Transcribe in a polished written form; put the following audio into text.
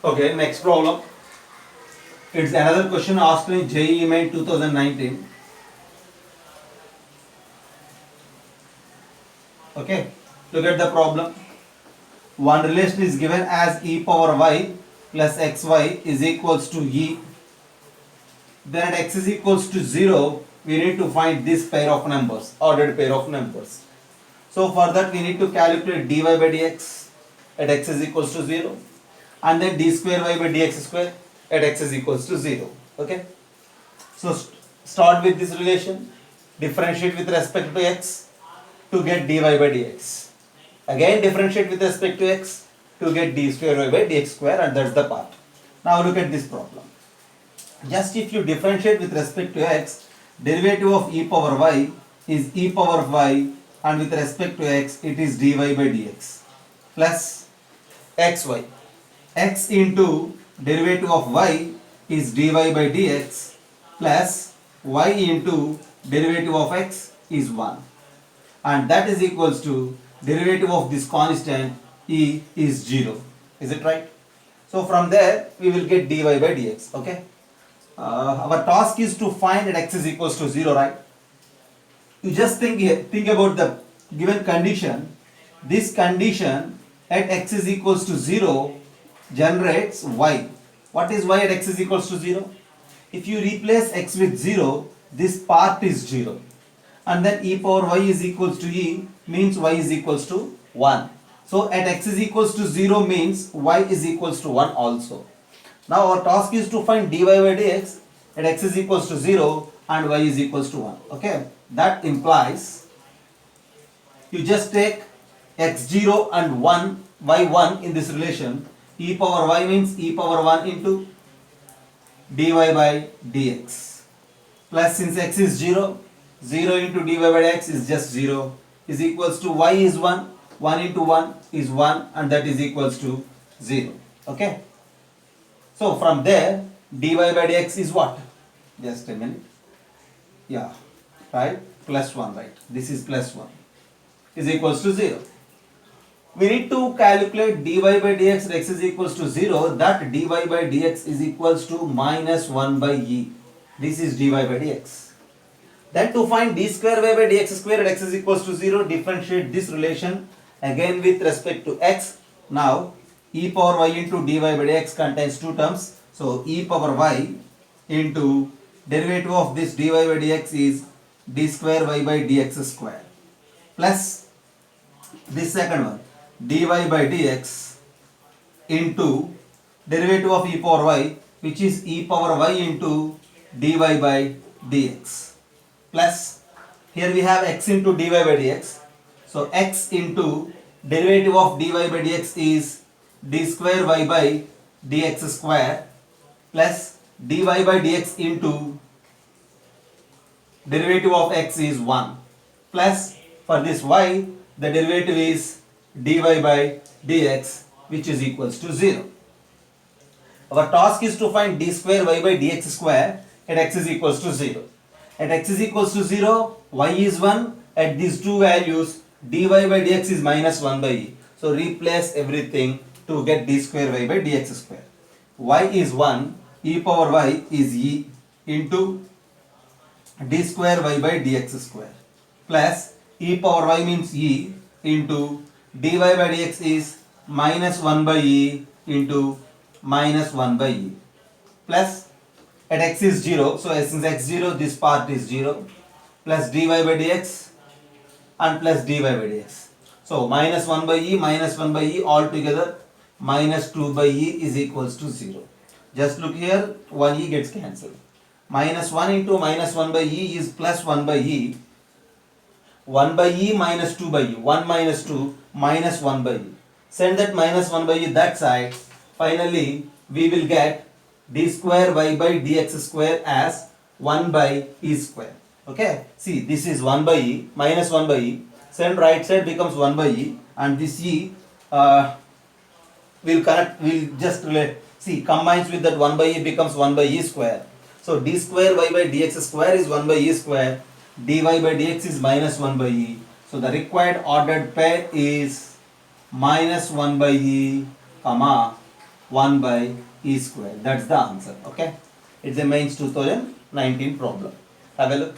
Okay, next problem. It's another question asked in JEE Main 2019. Okay, look at the problem. One relation is given as e power y plus xy is equals to e. Then at x is equals to 0, we need to find this pair of numbers, ordered pair of numbers. So for that we need to calculate dy by dx at x is equals to 0 and then d square y by dx square at x is equals to 0. Okay. So start with this relation, differentiate with respect to x to get dy by dx. Again differentiate with respect to x to get d square y by dx square, and that's the part. Now look at this problem. Just if you differentiate with respect to x, derivative of e power y is e power y, and with respect to x it is dy by dx plus xy. X into derivative of y is dy by dx plus y into derivative of x is 1, and that is equals to derivative of this constant e is 0. Is it right? So from there we will get dy by dx. Okay. Our task is to find that x is equals to 0, right? You just think about the given condition. This condition at x is equals to 0 generates y. What is y at x is equals to 0? If you replace x with 0, this part is 0. And then e power y is equals to e means y is equals to 1. So at x is equals to 0 means y is equals to 1 also. Now our task is to find dy by dx at x is equals to 0 and y is equals to 1. Okay, that implies you just take x0 and 1, y1 in this relation. E power y means e power 1 into dy by dx plus, since x is 0, 0 into dy by dx is just 0 is equals to y is 1, 1 into 1 is 1, and that is equals to 0. Okay. So from there dy by dx is what? Just a minute. Yeah, right, plus 1, right? This is plus 1 is equals to 0. We need to calculate dy by dx at x is equals to 0. That dy by dx is equals to minus 1 by e. This is dy by dx. Then to find d square y by dx square at x is equals to 0, differentiate this relation again with respect to x. Now e power y into dy by dx contains two terms. So e power y into derivative of this dy by dx is d square y by dx square plus this second one dy by dx into derivative of e power y, which is e power y into dy by dx plus, here we have x into dy by dx. So x into derivative of dy by dx is d square y by dx square plus dy by dx into derivative of x is 1 plus, for this y the derivative is dy by dx, which is equals to 0. Our task is to find d square y by dx square at x is equals to 0. At x is equals to 0, y is 1. At these two values, dy by dx is minus 1 by e. So replace everything to get d square y by dx square. Y is 1, e power y is e into d square y by dx square plus e power y means e into dy by dx is minus 1 by e into minus 1 by e plus, at x is 0, so since x 0, this part is 0 plus dy by dx and plus dy by dx. So minus 1 by e all together minus 2 by e is equals to 0. Just look here, 1 e gets cancelled. Minus 1 into minus 1 by e is plus 1 by e. 1 by e minus 2 by e. 1 minus 2 minus 1 by e. Send that minus 1 by e that side. Finally, we will get d square y by dx square as 1 by e square. Okay. See, this is 1 by e minus 1 by e. Send right side becomes 1 by e, and this e will connect. Will just see combines with that 1 by e becomes 1 by e square. So d square y by dx square is 1 by e square. Dy by dx is minus 1 by e. So the required ordered pair is minus 1 by e, comma 1 by e square. That's the answer. Okay. It's a mains 2019 problem. Have a look.